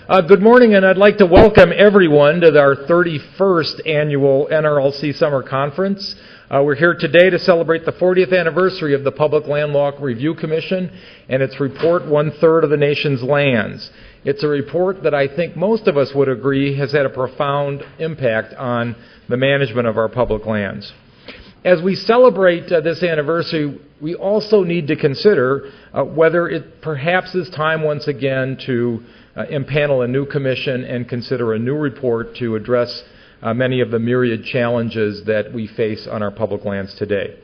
Good morning, and I'd like to welcome everyone to our 31st annual NRLC Summer Conference. We're here today to celebrate the 40th anniversary of the Public Land Law Review Commission and its report, One-Third of the Nation's Lands. It's a report that I think most of us would agree has had a profound impact on the management of our public lands. As we celebrate this anniversary, we also need to consider whether it perhaps is time once again to impanel a new commission and consider a new report to address many of the myriad challenges that we face on our public lands today.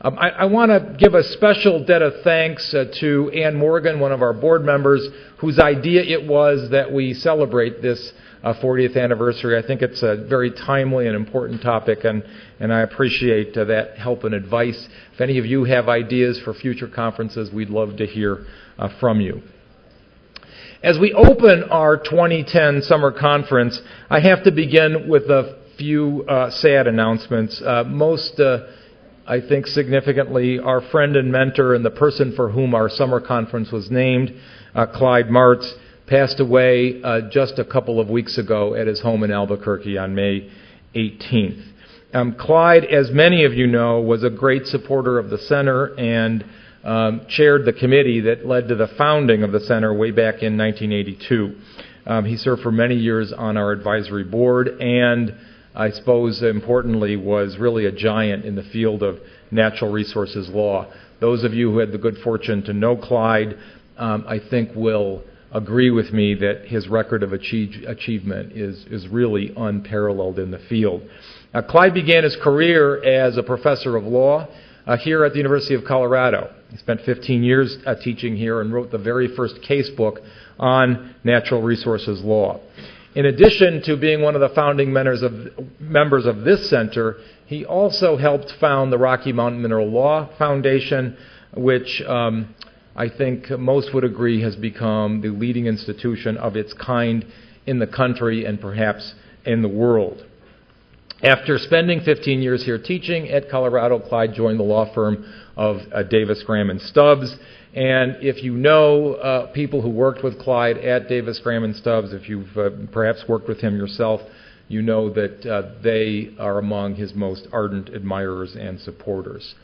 I want to give a special debt of thanks to Ann Morgan, one of our board members, whose idea it was that we celebrate this 40th anniversary. I think it's a very timely and important topic, and I appreciate that help and advice. If any of you have ideas for future conferences, we'd love to hear from you. As we open our 2010 summer conference, I have to begin with a few sad announcements. Most, I think significantly, our friend and mentor and the person for whom our summer conference was named, Clyde Martz, passed away just a couple of weeks ago at his home in Albuquerque on May 18th. Clyde, as many of you know, was a great supporter of the center and chaired the committee that led to the founding of the center way back in 1982. He served for many years on our advisory board and, I suppose importantly, was really a giant in the field of natural resources law. Those of you who had the good fortune to know Clyde, I think will agree with me that his record of achievement is really unparalleled in the field. Clyde began his career as a professor of law here at the University of Colorado. He spent 15 years teaching here and wrote the very first case book on natural resources law. In addition to being one of the founding members of this center, he also helped found the Rocky Mountain Mineral Law Foundation, which I think most would agree has become the leading institution of its kind in the country and perhaps in the world. After spending 15 years here teaching at Colorado, Clyde joined the law firm of Davis, Graham & Stubbs. And if you know people who worked with Clyde at Davis, Graham & Stubbs, if you've perhaps worked with him yourself, you know that they are among his most ardent admirers and supporters.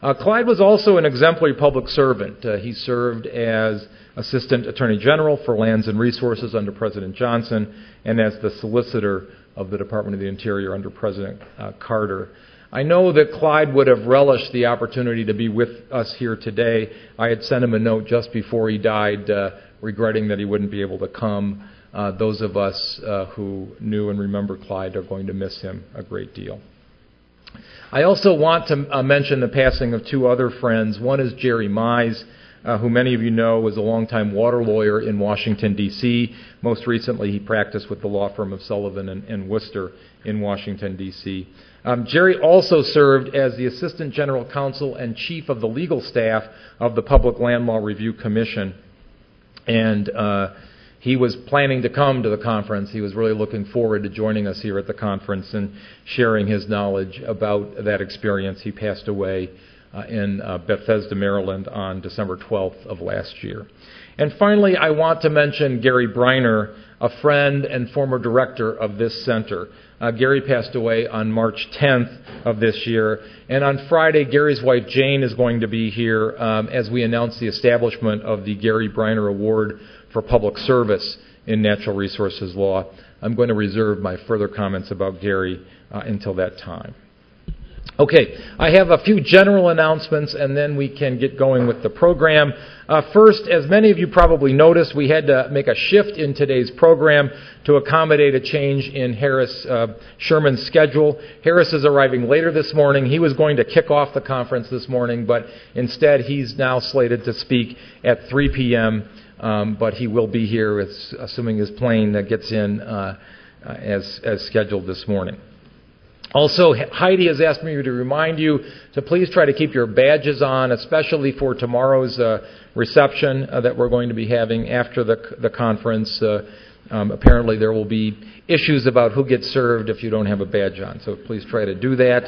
Clyde was also an exemplary public servant. He served as Assistant Attorney General for Lands and Resources under President Johnson and as the Solicitor of the Department of the Interior under President Carter. I know that Clyde would have relished the opportunity to be with us here today. I had sent him a note just before he died, regretting that he wouldn't be able to come. Those of us who knew and remember Clyde are going to miss him a great deal. I also want to mention the passing of two other friends. One is Jerry Mize, who many of you know was a longtime water lawyer in Washington, D.C. Most recently, he practiced with the law firm of Sullivan and Worcester in Washington, D.C. Jerry also served as the Assistant General Counsel and Chief of the Legal Staff of the Public Land Law Review Commission. And he was planning to come to the conference. He was really looking forward to joining us here at the conference and sharing his knowledge about that experience. He passed away in Bethesda, Maryland on December 12th of last year. And finally, I want to mention Gary Briner, a friend and former director of this center. Gary passed away on March 10th of this year. And on Friday, Gary's wife Jane is going to be here as we announce the establishment of the Gary Briner Award for Public Service in Natural Resources Law. I'm going to reserve my further comments about Gary until that time. Okay, I have a few general announcements and then we can get going with the program. First, as many of you probably noticed, we had to make a shift in today's program to accommodate a change in Harris Sherman's schedule. Harris is arriving later this morning. He was going to kick off the conference this morning, but instead he's now slated to speak at 3 p.m., but he will be here, assuming his plane gets in as scheduled this morning. Also, Heidi has asked me to remind you to please try to keep your badges on, especially for tomorrow's reception that we're going to be having after the conference. Apparently there will be issues about who gets served if you don't have a badge on, so please try to do that.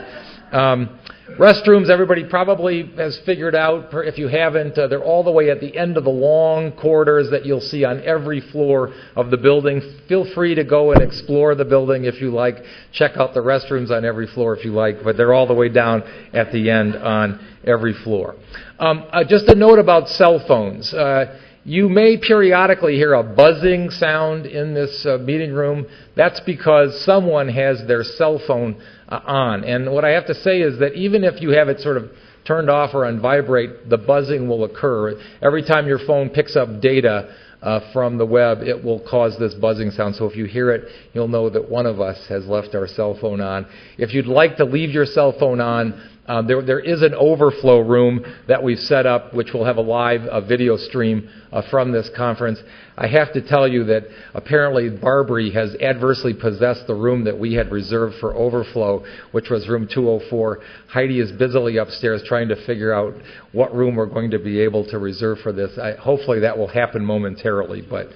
Restrooms, everybody probably has figured out. If you haven't, they're all the way at the end of the long corridors that you'll see on every floor of the building. Feel free to go and explore the building if you like. Check out the restrooms on every floor if you like, but they're all the way down at the end on every floor. Just a note about cell phones. You may periodically hear a buzzing sound in this meeting room. That's because someone has their cell phone on. And what I have to say is that even if you have it sort of turned off or on vibrate, the buzzing will occur. Every time your phone picks up data from the web, it will cause this buzzing sound. So if you hear it, you'll know that one of us has left our cell phone on. If you'd like to leave your cell phone on, there is an overflow room that we've set up, which will have a live video stream from this conference. I have to tell you that apparently Barbary has adversely possessed the room that we had reserved for overflow, which was room 204. Heidi is busily upstairs trying to figure out what room we're going to be able to reserve for this. Hopefully that will happen momentarily, but...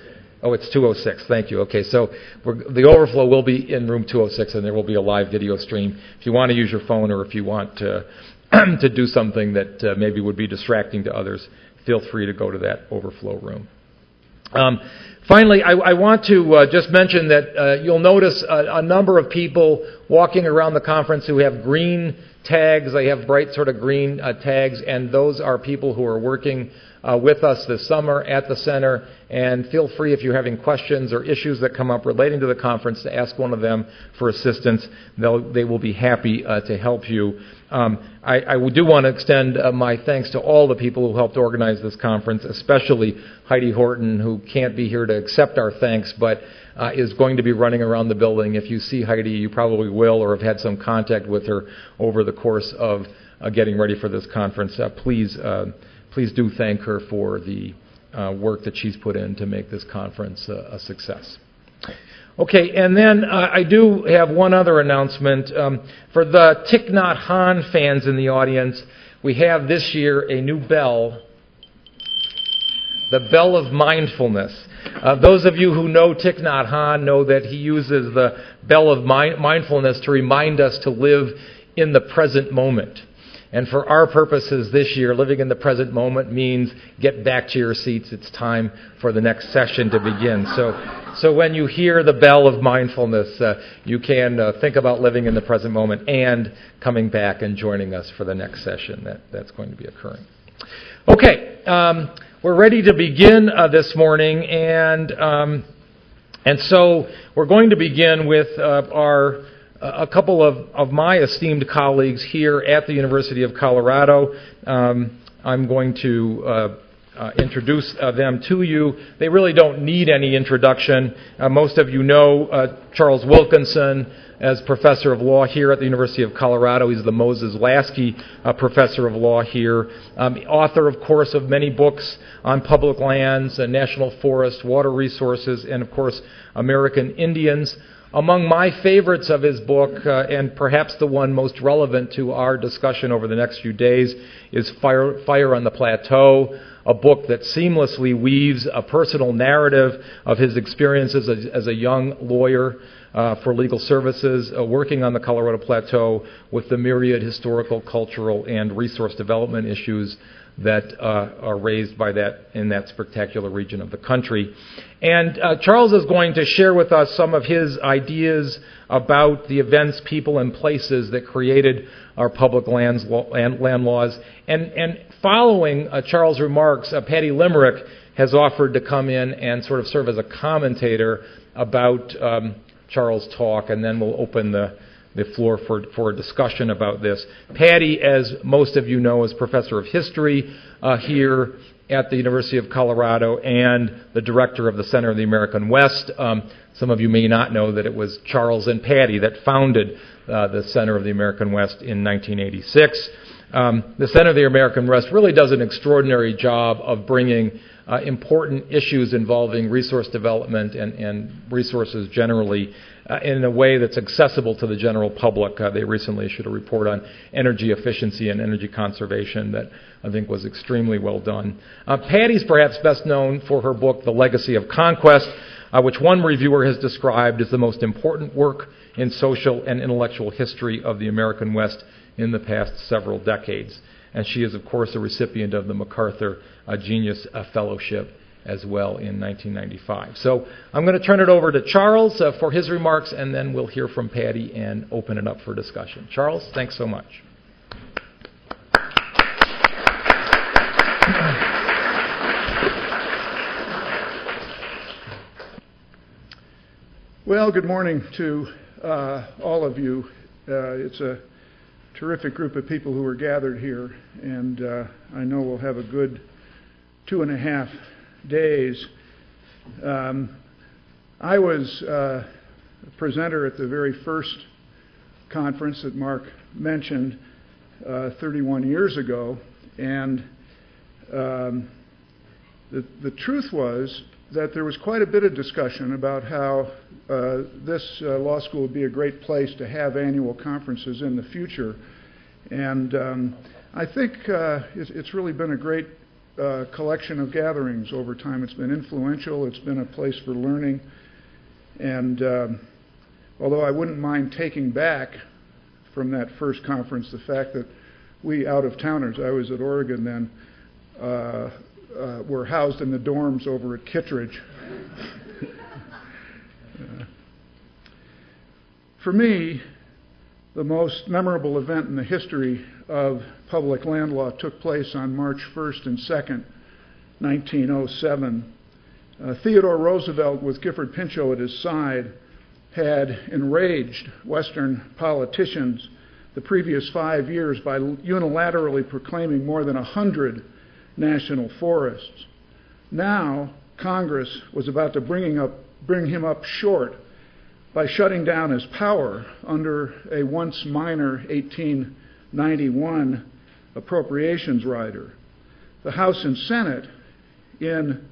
Oh, it's 206. Thank you. Okay, so the overflow will be in room 206, and there will be a live video stream. If you want to use your phone or if you want to do something that maybe would be distracting to others, feel free to go to that overflow room. Finally, I want to just mention that you'll notice a number of people walking around the conference who have green tags. They have bright sort of green tags, and those are people who are working with us this summer at the center. And feel free, if you're having questions or issues that come up relating to the conference, to ask one of them for assistance. They will be happy to help you. I do want to extend my thanks to all the people who helped organize this conference, especially Heidi Horton, who can't be here to accept our thanks, but is going to be running around the building. If you see Heidi, you probably will or have had some contact with her over the course of getting ready for this conference. Please do thank her for the work that she's put in to make this conference a success. Okay, and then I do have one other announcement. For the Thich Nhat Hanh fans in the audience, we have this year a new bell, the Bell of Mindfulness. Those of you who know Thich Nhat Hanh know that he uses the Bell of Mindfulness to remind us to live in the present moment. And for our purposes this year, living in the present moment means get back to your seats. It's time for the next session to begin. So when you hear the bell of mindfulness, you can think about living in the present moment and coming back and joining us for the next session that's going to be occurring. Okay, we're ready to begin this morning, and so we're going to begin with a couple of my esteemed colleagues here at the University of Colorado. I'm going to introduce them to you. They really don't need any introduction. Most of you know Charles Wilkinson as professor of law here at the University of Colorado. He's the Moses Lasky professor of law here. Author, of course, of many books on public lands, national forests, water resources, and, of course, American Indians. Among my favorites of his book, and perhaps the one most relevant to our discussion over the next few days, is Fire on the Plateau, a book that seamlessly weaves a personal narrative of his experiences as a young lawyer for legal services, working on the Colorado Plateau with the myriad historical, cultural, and resource development issues that are raised by that in that spectacular region of the country. And Charles is going to share with us some of his ideas about the events, people, and places that created our public land laws. And following Charles' remarks, Patty Limerick has offered to come in and sort of serve as a commentator about Charles' talk, and then we'll open the floor for a discussion about this. Patty, as most of you know, is professor of history here at the University of Colorado and the director of the Center of the American West. Some of you may not know that it was Charles and Patty that founded the Center of the American West in 1986. The Center of the American West really does an extraordinary job of bringing important issues involving resource development and resources generally in a way that's accessible to the general public. They recently issued a report on energy efficiency and energy conservation that I think was extremely well done. Patty's perhaps best known for her book, The Legacy of Conquest, which one reviewer has described as the most important work in social and intellectual history of the American West in the past several decades. And she is, of course, a recipient of the MacArthur Genius Fellowship as well in 1995. So I'm going to turn it over to Charles for his remarks, and then we'll hear from Patty and open it up for discussion. Charles, thanks so much. Well, good morning to all of you. It's a terrific group of people who are gathered here, and I know we'll have a good 2.5 days. I was a presenter at the very first conference that Mark mentioned 31 years ago, and the truth was that there was quite a bit of discussion about how this law school would be a great place to have annual conferences in the future. And I think it's really been a great collection of gatherings over time. It's been influential. It's been a place for learning. And although I wouldn't mind taking back from that first conference the fact that we out-of-towners, I was at Oregon then, were housed in the dorms over at Kittredge. For me, the most memorable event in the history of public land law took place on March 1st and 2nd, 1907. Theodore Roosevelt, with Gifford Pinchot at his side, had enraged Western politicians the previous 5 years by unilaterally proclaiming more than 100 national forests. Now, Congress was about to bring him up short by shutting down his power under a once minor 1891 appropriations rider. The House and Senate in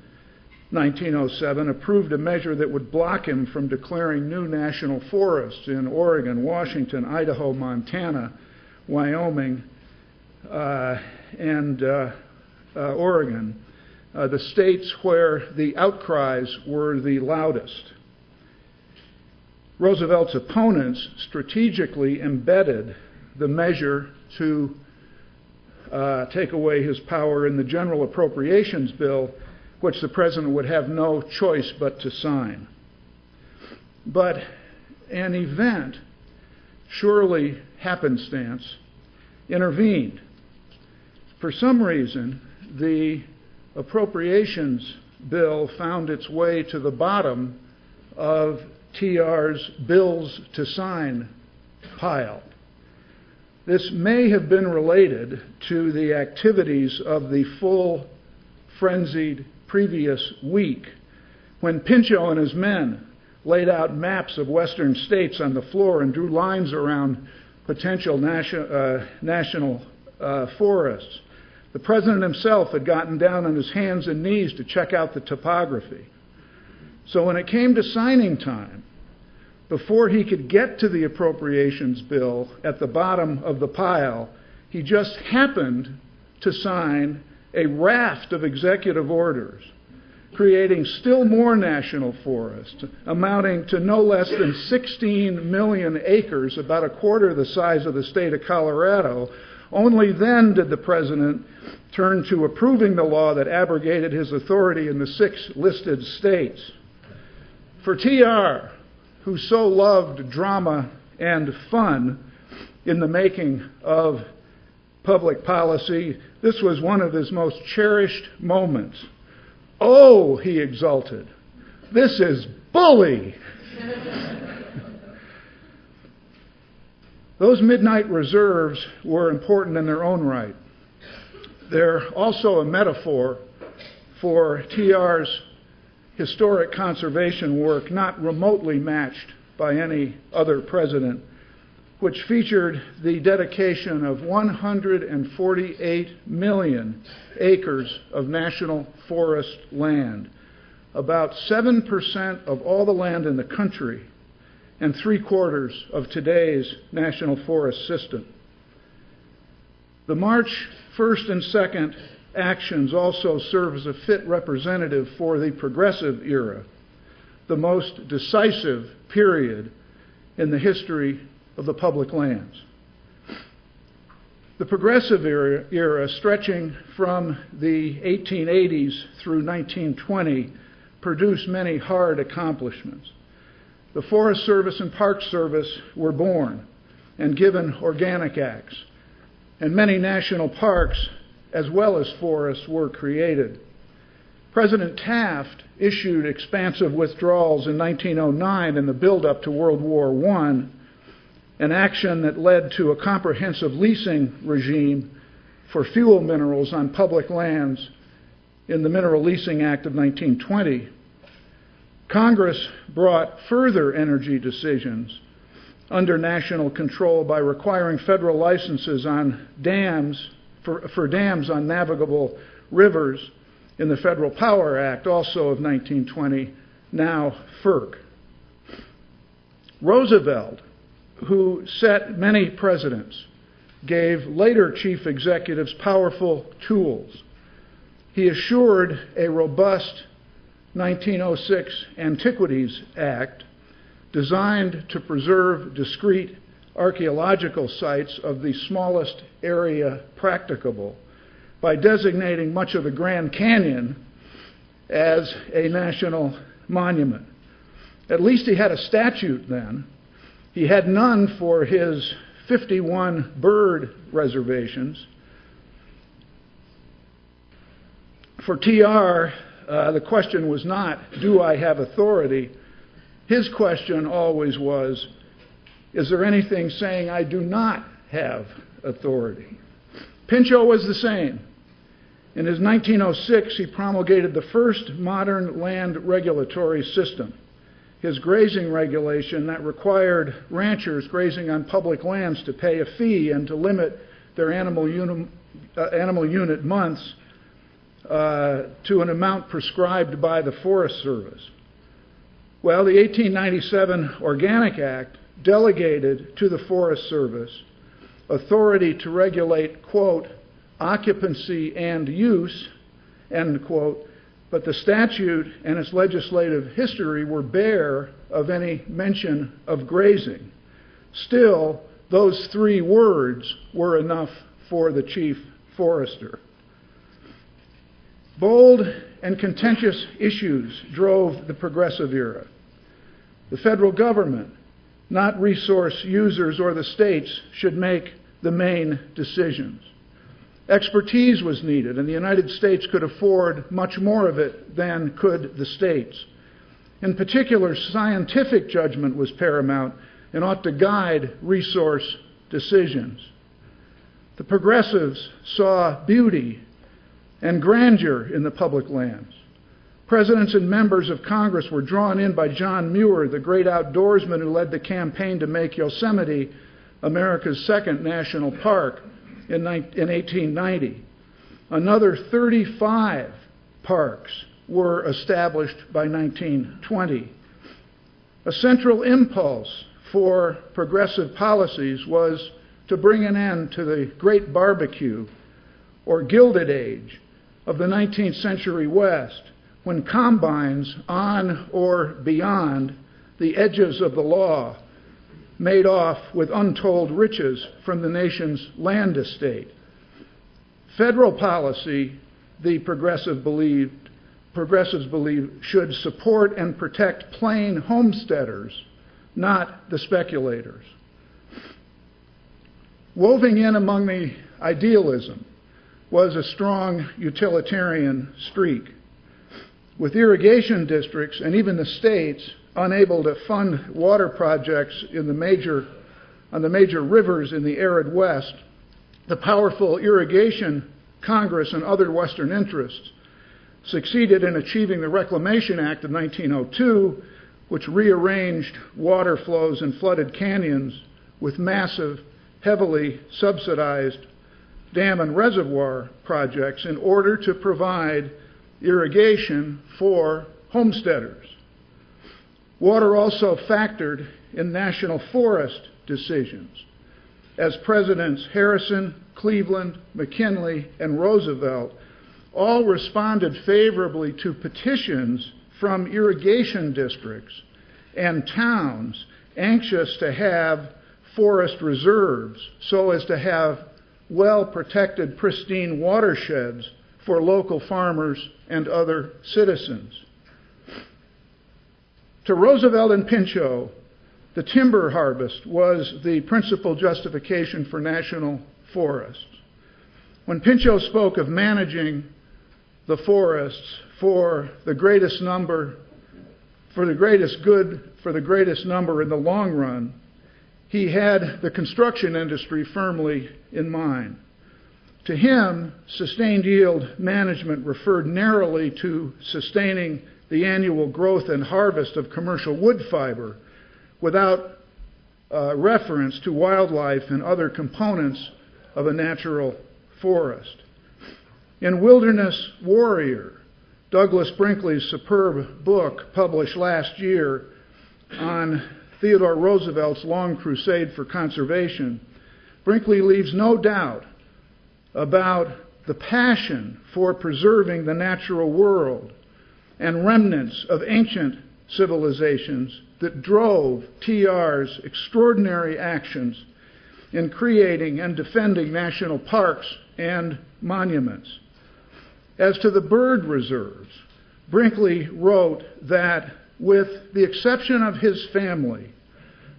1907 approved a measure that would block him from declaring new national forests in Oregon, Washington, Idaho, Montana, Wyoming, and Oregon, the states where the outcries were the loudest. Roosevelt's opponents strategically embedded the measure to take away his power in the General Appropriations Bill, which the president would have no choice but to sign. But an event, surely happenstance, intervened. For some reason, the appropriations bill found its way to the bottom of TR's bills to sign pile. This may have been related to the activities of the full, frenzied previous week, when Pinchot and his men laid out maps of western states on the floor and drew lines around potential national forests. The president himself had gotten down on his hands and knees to check out the topography. So when it came to signing time, before he could get to the appropriations bill at the bottom of the pile, he just happened to sign a raft of executive orders creating still more national forests, amounting to no less than 16 million acres, about a quarter the size of the state of Colorado. Only then did the president turn to approving the law that abrogated his authority in the 6 listed states. For TR, who so loved drama and fun in the making of public policy, this was one of his most cherished moments. "Oh," he exulted, "this is bully." Those midnight reserves were important in their own right. They're also a metaphor for TR's historic conservation work, not remotely matched by any other president, which featured the dedication of 148 million acres of national forest land, about 7% of all the land in the country, and 3/4 of today's national forest system. The March 1st and 2nd actions also serve as a fit representative for the progressive era, the most decisive period in the history of the public lands. The Progressive era, stretching from the 1880s through 1920, produced many hard accomplishments. The Forest Service and Park Service were born and given organic acts, and many national parks as well as forests were created. President Taft issued expansive withdrawals in 1909 in the build-up to World War I, an action that led to a comprehensive leasing regime for fuel minerals on public lands in the Mineral Leasing Act of 1920. Congress brought further energy decisions under national control by requiring federal licenses on dams for dams on navigable rivers in the Federal Power Act, also of 1920, now FERC. Roosevelt, who set many precedents, gave later chief executives powerful tools. He assured a robust 1906 Antiquities Act designed to preserve discrete archaeological sites of the smallest area practicable by designating much of the Grand Canyon as a national monument. At least he had a statute then. He had none for his 51 bird reservations. For TR, the question was not, do I have authority? His question always was, is there anything saying I do not have authority? Pinchot was the same. In his 1906, he promulgated the first modern land regulatory system, his grazing regulation that required ranchers grazing on public lands to pay a fee and to limit their animal unit months to an amount prescribed by the Forest Service. Well, the 1897 Organic Act delegated to the Forest Service authority to regulate, quote, occupancy and use, end quote, but the statute and its legislative history were bare of any mention of grazing. Still, those three words were enough for the chief forester. Bold and contentious issues drove the Progressive era. The federal government, not resource users or the states, should make the main decisions. Expertise was needed, and the United States could afford much more of it than could the states. In particular, scientific judgment was paramount and ought to guide resource decisions. The progressives saw beauty and grandeur in the public lands. Presidents and members of Congress were drawn in by John Muir, the great outdoorsman who led the campaign to make Yosemite America's second national park in 1890. Another 35 parks were established by 1920. A central impulse for progressive policies was to bring an end to the great barbecue or Gilded Age of the 19th century West, when combines on or beyond the edges of the law made off with untold riches from the nation's land estate. Federal policy, the progressives believe, should support and protect plain homesteaders, not the speculators. Woven in among the idealism was a strong utilitarian streak. With irrigation districts and even the states unable to fund water projects on the major rivers in the arid West, the powerful Irrigation Congress and other Western interests succeeded in achieving the Reclamation Act of 1902, which rearranged water flows in flooded canyons with massive, heavily subsidized dam and reservoir projects in order to provide irrigation for homesteaders. Water also factored in national forest decisions, as Presidents Harrison, Cleveland, McKinley, and Roosevelt all responded favorably to petitions from irrigation districts and towns anxious to have forest reserves so as to have well-protected, pristine watersheds for local farmers and other citizens. To Roosevelt and Pinchot, the timber harvest was the principal justification for national forests. When Pinchot spoke of managing the forests for the greatest number, for the greatest good, for the greatest number in the long run, he had the construction industry firmly in mind. To him, sustained yield management referred narrowly to sustaining the annual growth and harvest of commercial wood fiber without reference to wildlife and other components of a natural forest. In Wilderness Warrior, Douglas Brinkley's superb book published last year on Theodore Roosevelt's long crusade for conservation, Brinkley leaves no doubt about the passion for preserving the natural world and remnants of ancient civilizations that drove TR's extraordinary actions in creating and defending national parks and monuments. As to the bird reserves, Brinkley wrote that with the exception of his family,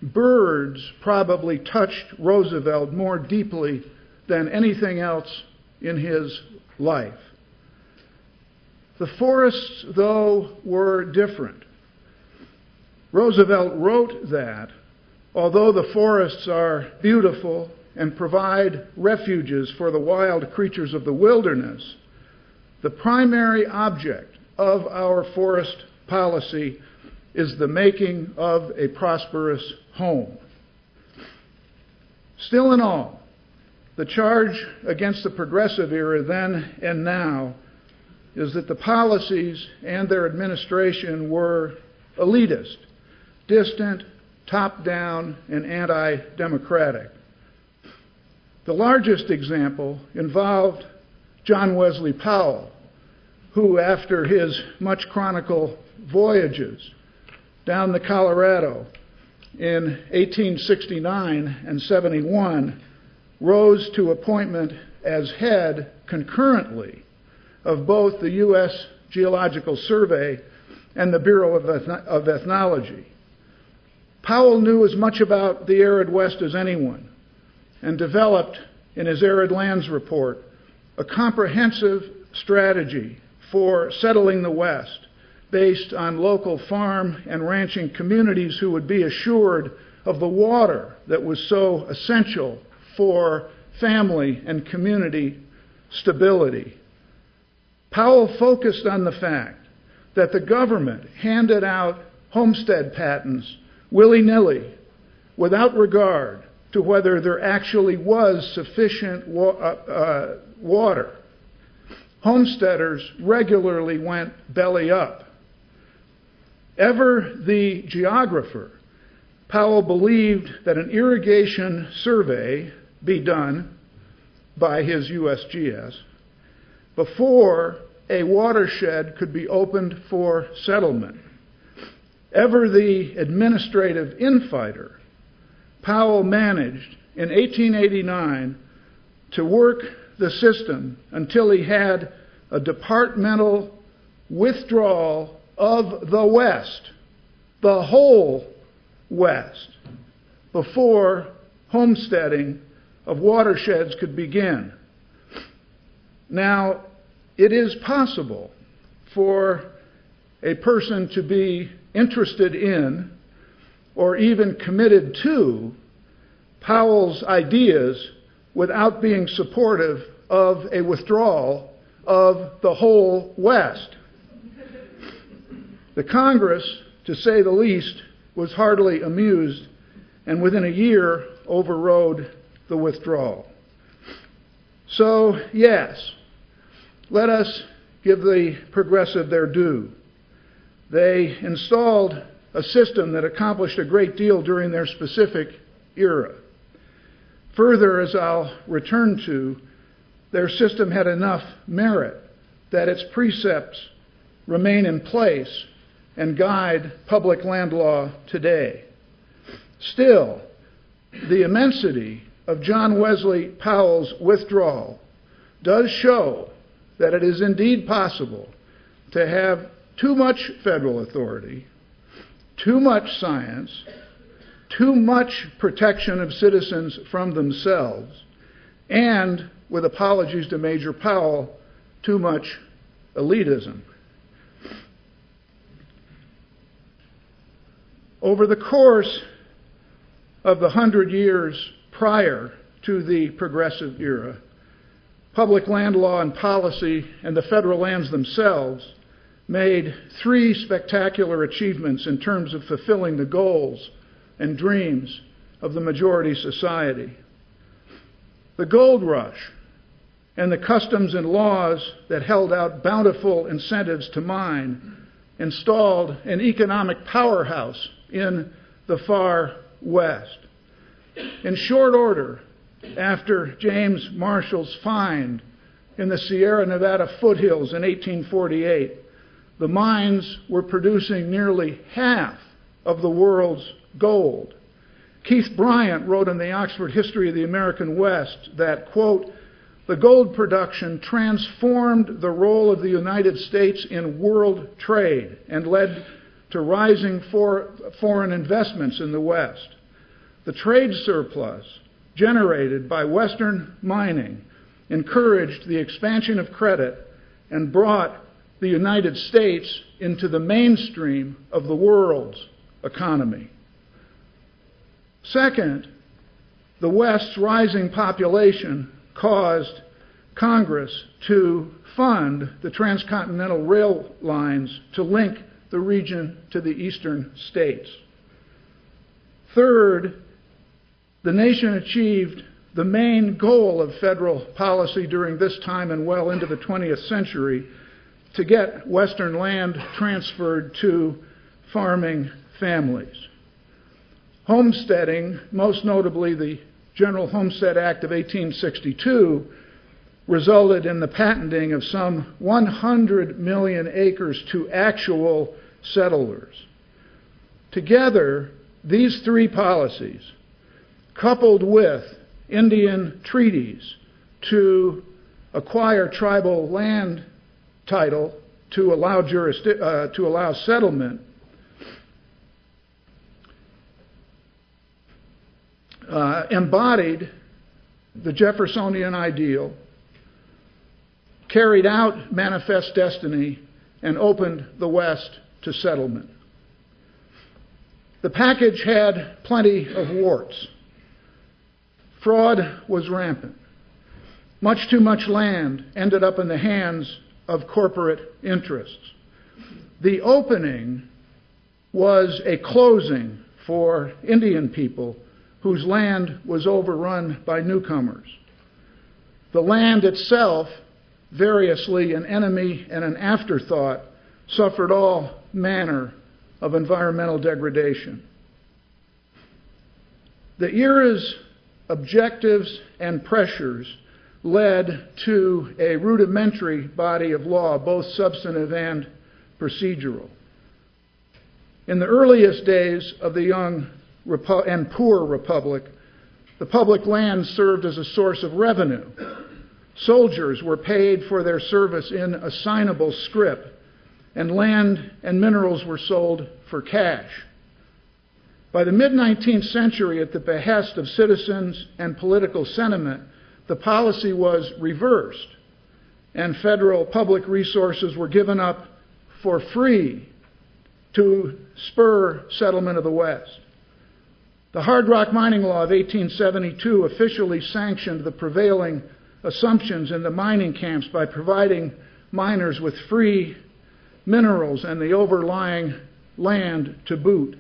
birds probably touched Roosevelt more deeply than anything else in his life. The forests, though, were different. Roosevelt wrote that, although the forests are beautiful and provide refuges for the wild creatures of the wilderness, the primary object of our forest policy is the making of a prosperous home. Still in all, the charge against the progressive era then and now is that the policies and their administration were elitist, distant, top-down, and anti-democratic. The largest example involved John Wesley Powell, who, after his much chronicled voyages down the Colorado in 1869 and 71, rose to appointment as head concurrently of both the U.S. Geological Survey and the Bureau of Ethnology. Powell knew as much about the arid West as anyone and developed in his Arid Lands Report a comprehensive strategy for settling the West based on local farm and ranching communities who would be assured of the water that was so essential for family and community stability. Powell focused on the fact that the government handed out homestead patents willy-nilly without regard to whether there actually was sufficient water. Homesteaders regularly went belly up. Ever the geographer, Powell believed that an irrigation survey be done by his USGS before a watershed could be opened for settlement. Ever the administrative infighter, Powell managed in 1889 to work the system until he had a departmental withdrawal of the West, the whole West, before homesteading of watersheds could begin. Now, it is possible for a person to be interested in or even committed to Powell's ideas without being supportive of a withdrawal of the whole West. The Congress, to say the least, was hardly amused, and within a year overrode the withdrawal. So, yes, let us give the progressive their due. They installed a system that accomplished a great deal during their specific era. Further, as I'll return to, their system had enough merit that its precepts remain in place and guide public land law today. Still, the immensity of John Wesley Powell's withdrawal does show that it is indeed possible to have too much federal authority, too much science, too much protection of citizens from themselves, and, with apologies to Major Powell, too much elitism. Over the course of the 100 years prior to the Progressive era, public land law and policy and the federal lands themselves made three spectacular achievements in terms of fulfilling the goals and dreams of the majority society. The gold rush and the customs and laws that held out bountiful incentives to mine installed an economic powerhouse in the far West. In short order, after James Marshall's find in the Sierra Nevada foothills in 1848, the mines were producing nearly half of the world's gold. Keith Bryant wrote in the Oxford History of the American West that, quote, "The gold production transformed the role of the United States in world trade and led to rising foreign investments in the West. The trade surplus generated by Western mining encouraged the expansion of credit and brought the United States into the mainstream of the world's economy." Second, the West's rising population caused Congress to fund the transcontinental rail lines to link the region to the eastern states. Third, the nation achieved the main goal of federal policy during this time and well into the 20th century, to get Western land transferred to farming families. Homesteading, most notably the General Homestead Act of 1862, resulted in the patenting of some 100 million acres to actual settlers. Together, these three policies, coupled with Indian treaties to acquire tribal land title to allow settlement, embodied the Jeffersonian ideal, carried out manifest destiny, and opened the West to settlement. The package had plenty of warts. Fraud was rampant. Much too much land ended up in the hands of corporate interests. The opening was a closing for Indian people whose land was overrun by newcomers. The land itself, variously an enemy and an afterthought, suffered all manner of environmental degradation. The era's objectives and pressures led to a rudimentary body of law, both substantive and procedural. In the earliest days of the young and poor republic, the public land served as a source of revenue. Soldiers were paid for their service in assignable scrip, and land and minerals were sold for cash. By the mid-19th century, at the behest of citizens and political sentiment, the policy was reversed, and federal public resources were given up for free to spur settlement of the West. The Hard Rock Mining Law of 1872 officially sanctioned the prevailing assumptions in the mining camps by providing miners with free minerals and the overlying land to boot.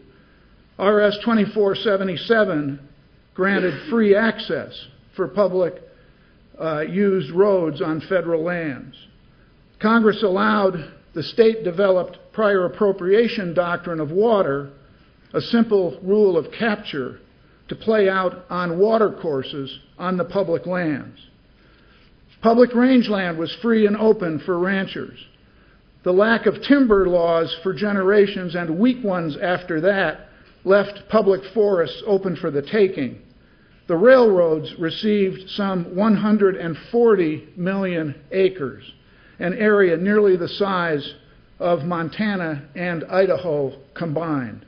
RS 2477 granted free access for public used roads on federal lands. Congress allowed the state-developed prior appropriation doctrine of water, a simple rule of capture, to play out on watercourses on the public lands. Public rangeland was free and open for ranchers. The lack of timber laws for generations and weak ones after that left public forests open for the taking. the railroads received some 140 million acres, an area nearly the size of Montana and Idaho combined.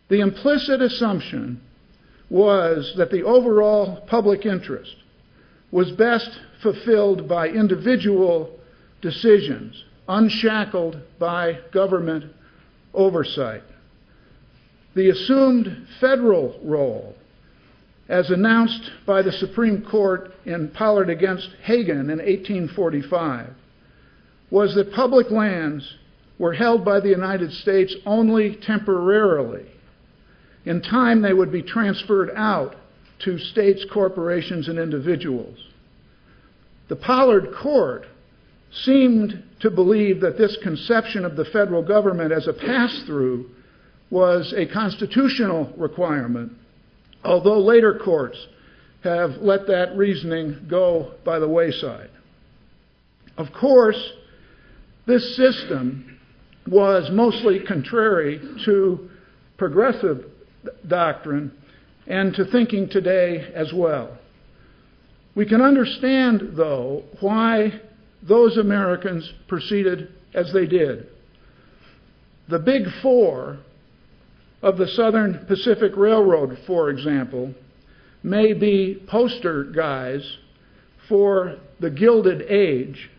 The implicit assumption was that the overall public interest was best fulfilled by individual decisions, unshackled by government oversight. The assumed federal role, as announced by the Supreme Court in Pollard against Hagan in 1845, was that public lands were held by the United States only temporarily. In time, they would be transferred out to states, corporations, and individuals. The Pollard Court seemed to believe that this conception of the federal government as a pass-through was a constitutional requirement, although later courts have let that reasoning go by the wayside. Of course, this system was mostly contrary to progressive doctrine and to thinking today as well. We can understand, though, why those Americans proceeded as they did. The Big Four of the Southern Pacific Railroad, for example, may be poster guys for the Gilded Age,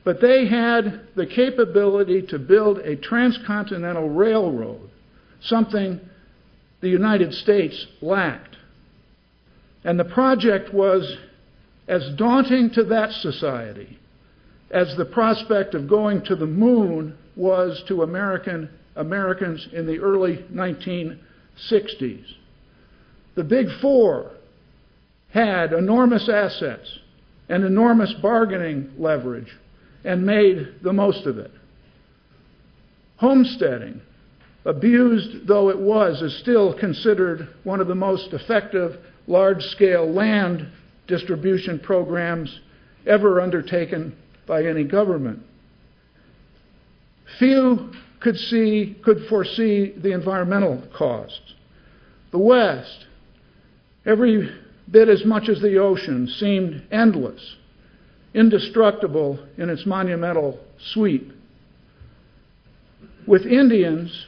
but they had the capability to build a transcontinental railroad, something the United States lacked. And the project was as daunting to that society as the prospect of going to the moon was to Americans in the early 1960s. The Big Four had enormous assets and enormous bargaining leverage and made the most of it. Homesteading, abused though it was, is still considered one of the most effective large-scale land distribution programs ever undertaken by any government. Few could foresee the environmental costs. The West, every bit as much as the ocean, seemed endless, indestructible in its monumental sweep. With Indians,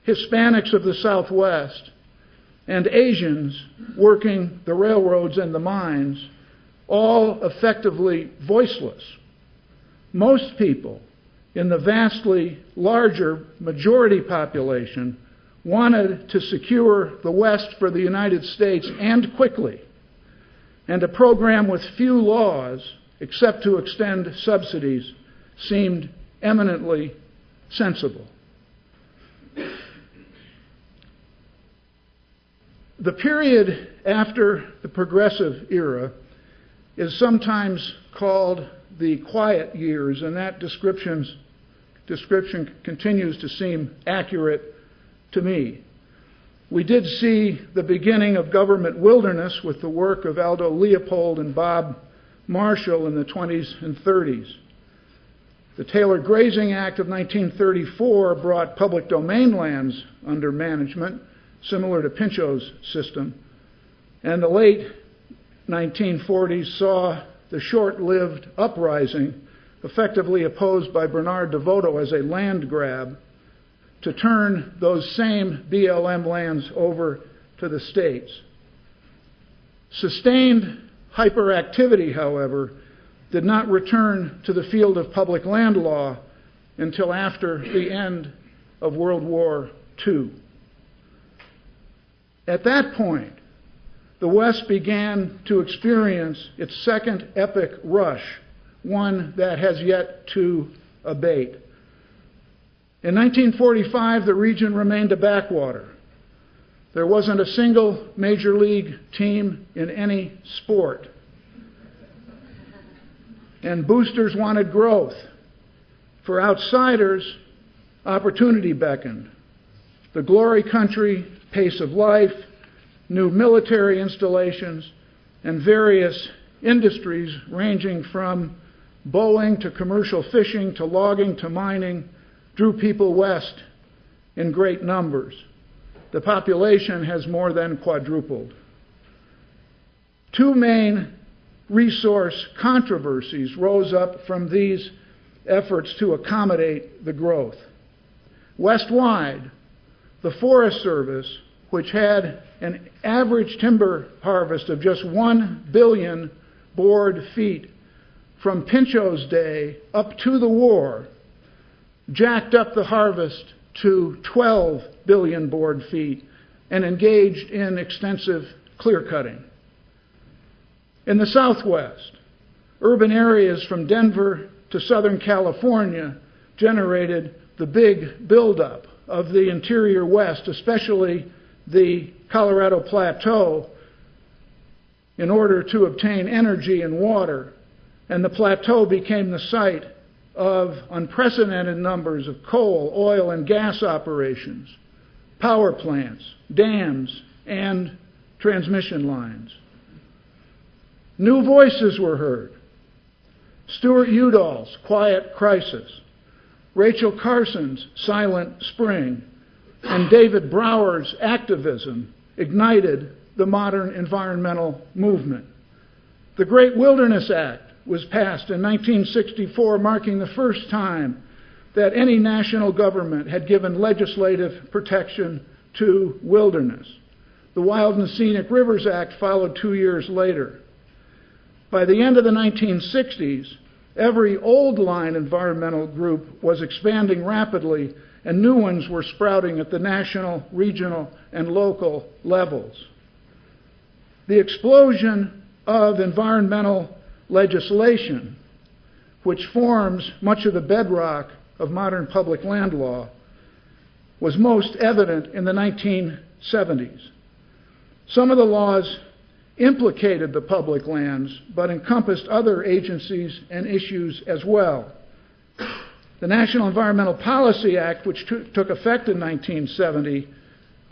Hispanics of the Southwest, and Asians working the railroads and the mines, all effectively voiceless, most people in the vastly larger majority population wanted to secure the West for the United States, and quickly, and a program with few laws except to extend subsidies seemed eminently sensible. The period after the Progressive era is sometimes called the quiet years, and that description continues to seem accurate to me. We did see the beginning of government wilderness with the work of Aldo Leopold and Bob Marshall in the 20s and 30s. The Taylor Grazing Act of 1934 brought public domain lands under management, similar to Pinchot's system, and the late 1940s saw the short-lived uprising, effectively opposed by Bernard DeVoto as a land grab, to turn those same BLM lands over to the states. Sustained hyperactivity, however, did not return to the field of public land law until after the end of World War II. At that point, the West began to experience its second epic rush, one that has yet to abate. In 1945, the region remained a backwater. There wasn't a single major league team in any sport. And boosters wanted growth. For outsiders, opportunity beckoned. The glory country, pace of life, new military installations, and various industries ranging from Boeing to commercial fishing to logging to mining drew people west in great numbers. the population has more than quadrupled. Two main resource controversies rose up from these efforts to accommodate the growth. West-wide, the Forest Service, which had an average timber harvest of just 1 billion board feet from Pinchot's day up to the war, jacked up the harvest to 12 billion board feet and engaged in extensive clear-cutting. In the Southwest, urban areas from Denver to Southern California generated the big buildup of the interior West, especially the Colorado Plateau, in order to obtain energy and water. And the plateau became the site of unprecedented numbers of coal, oil, and gas operations, power plants, dams, and transmission lines. New voices were heard. Stuart Udall's Quiet Crisis, Rachel Carson's Silent Spring, and David Brower's activism ignited the modern environmental movement. The Great Wilderness Act was passed in 1964, marking the first time that any national government had given legislative protection to wilderness. The Wild and Scenic Rivers Act followed 2 years later. By the end of the 1960s, every old line environmental group was expanding rapidly, and new ones were sprouting at the national, regional, and local levels. The explosion of environmental legislation, which forms much of the bedrock of modern public land law, was most evident in the 1970s. Some of the laws implicated the public lands, but encompassed other agencies and issues as well. The National Environmental Policy Act, which took effect in 1970,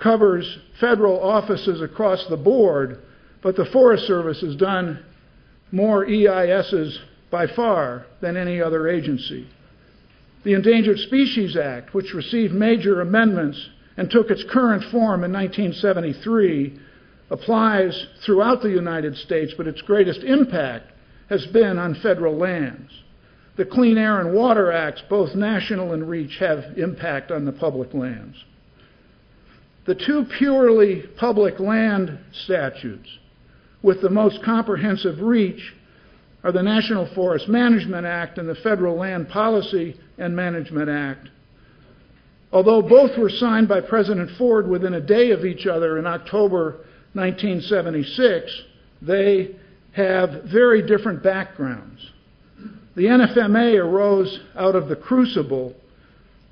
covers federal offices across the board, but the Forest Service has done more EISs by far than any other agency. The Endangered Species Act, which received major amendments and took its current form in 1973, applies throughout the United States, but its greatest impact has been on federal lands. The Clean Air and Water Acts, both national and reach, have impact on the public lands. The two purely public land statutes with the most comprehensive reach are the National Forest Management Act and the Federal Land Policy and Management Act. Although both were signed by President Ford within a day of each other in October 1976, they have very different backgrounds. The NFMA arose out of the crucible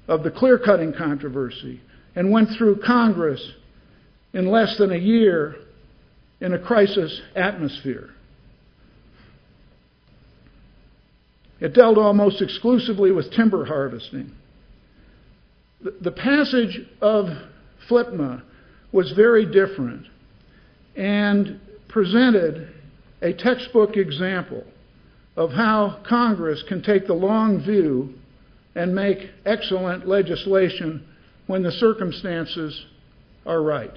of the clear-cutting controversy and went through Congress in less than a year in a crisis atmosphere. It dealt almost exclusively with timber harvesting. The passage of FLPMA was very different and presented a textbook example of how Congress can take the long view and make excellent legislation when the circumstances are right.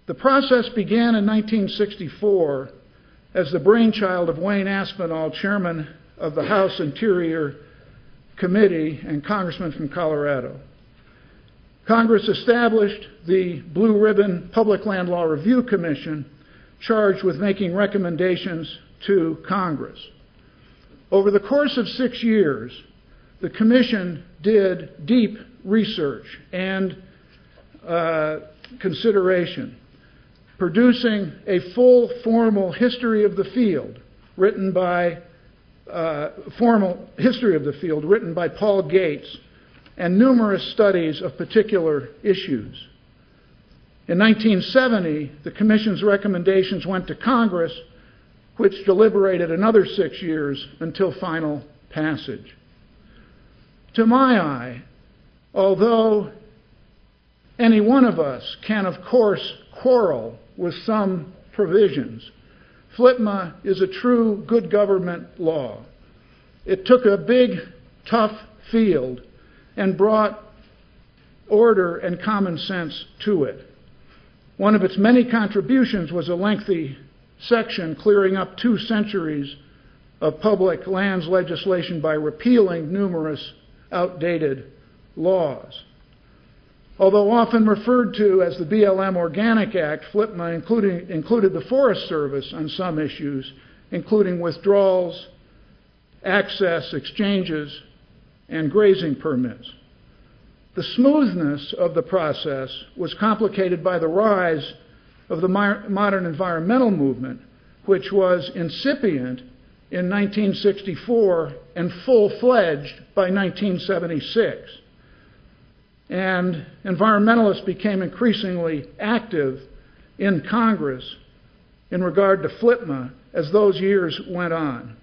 The process began in 1964 as the brainchild of Wayne Aspinall, chairman of the House Interior Committee and congressman from Colorado. Congress established the Blue Ribbon Public Land Law Review Commission, charged with making recommendations to Congress. Over the course of 6 years, the Commission did deep research and consideration, producing a full formal history of the field written by Paul Gates, and numerous studies of particular issues. In 1970, the Commission's recommendations went to Congress, which deliberated another 6 years until final passage. To my eye, although any one of us can, of course, quarrel with some provisions, FLPMA is a true good government law. It took a big, tough field and brought order and common sense to it. One of its many contributions was a lengthy section clearing up 2 centuries of public lands legislation by repealing numerous outdated laws. Although often referred to as the BLM Organic Act, FLPMA included the Forest Service on some issues, including withdrawals, access, exchanges, and grazing permits. The smoothness of the process was complicated by the rise of the modern environmental movement, which was incipient in 1964 and full-fledged by 1976. And environmentalists became increasingly active in Congress in regard to FLPMA as those years went on.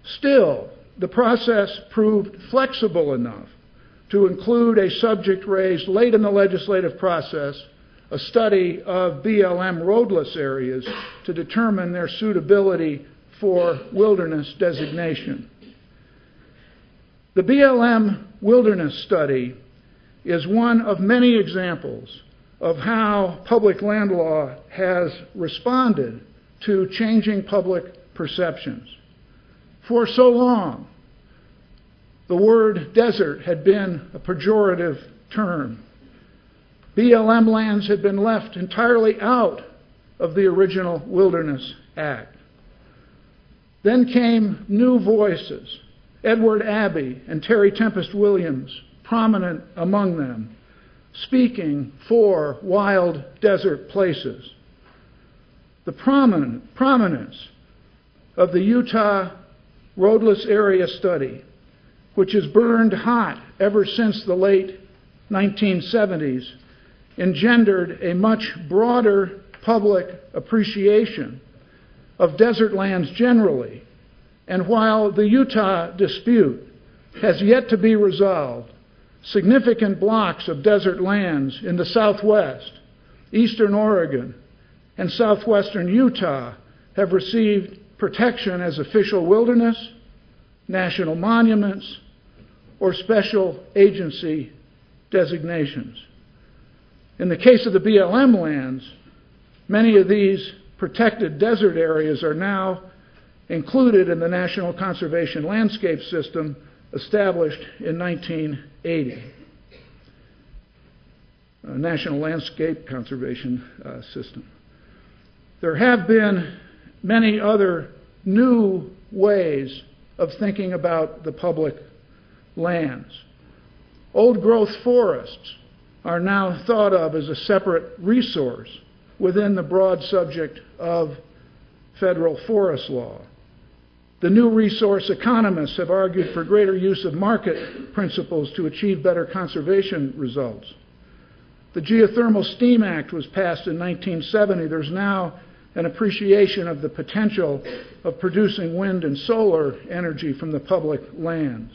Still, the process proved flexible enough to include a subject raised late in the legislative process, a study of BLM roadless areas to determine their suitability for wilderness designation. The BLM wilderness study is one of many examples of how public land law has responded to changing public perceptions. For so long, the word desert had been a pejorative term. BLM lands had been left entirely out of the original Wilderness Act. Then came new voices, Edward Abbey and Terry Tempest Williams, prominent among them, speaking for wild desert places. The prominence of the Utah Roadless Area Study, which has burned hot ever since the late 1970s, engendered a much broader public appreciation of desert lands generally. And while the Utah dispute has yet to be resolved, significant blocks of desert lands in the Southwest, Eastern Oregon, and southwestern Utah have received protection as official wilderness, national monuments, or special agency designations. In the case of the BLM lands, many of these protected desert areas are now included in the National Conservation Landscape System established in 1980. National Landscape Conservation System. There have been many other new ways of thinking about the public lands. Old-growth forests are now thought of as a separate resource within the broad subject of federal forest law. The new resource economists have argued for greater use of market principles to achieve better conservation results. The Geothermal Steam Act was passed in 1970. There's now an appreciation of the potential of producing wind and solar energy from the public lands.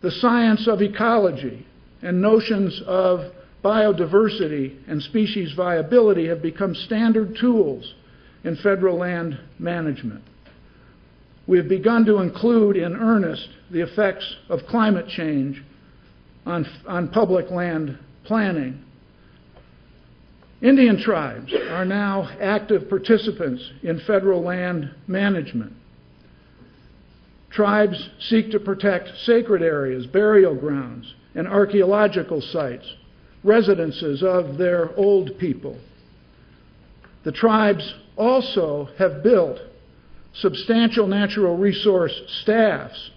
The science of ecology and notions of biodiversity and species viability have become standard tools in federal land management. We have begun to include in earnest the effects of climate change on public land planning. Indian tribes are now active participants in federal land management. Tribes seek to protect sacred areas, burial grounds, and archaeological sites, residences of their old people. The tribes also have built substantial natural resource staffs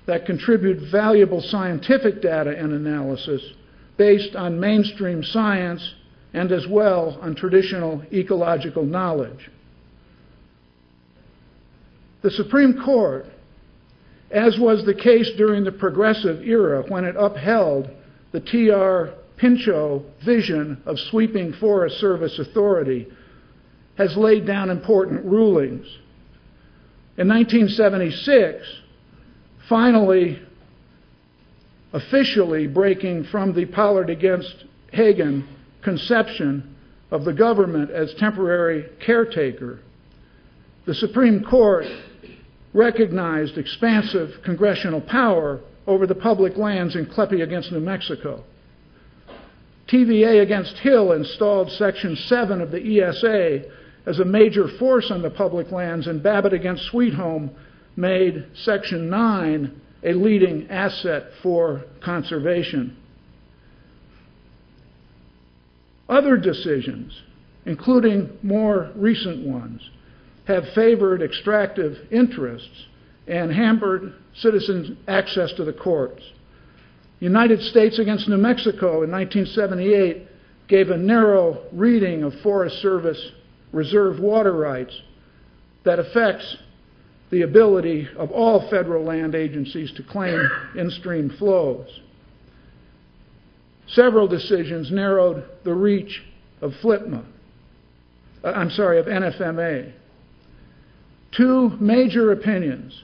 that contribute valuable scientific data and analysis based on mainstream science and as well on traditional ecological knowledge. The Supreme Court, as was the case during the Progressive era when it upheld the T.R. Pinchot vision of sweeping Forest Service authority, has laid down important rulings. In 1976, finally, officially breaking from the Pollard against Hagan conception of the government as temporary caretaker, the Supreme Court recognized expansive congressional power over the public lands in Kleppe against New Mexico. TVA against Hill installed Section 7 of the ESA as a major force on the public lands, and Babbitt against Sweet Home made Section 9 a leading asset for conservation. Other decisions, including more recent ones, have favored extractive interests and hampered citizens' access to the courts. United States against New Mexico in 1978 gave a narrow reading of Forest Service reserve water rights that affects the ability of all federal land agencies to claim in-stream flows. Several decisions narrowed the reach of NFMA. Two major opinions,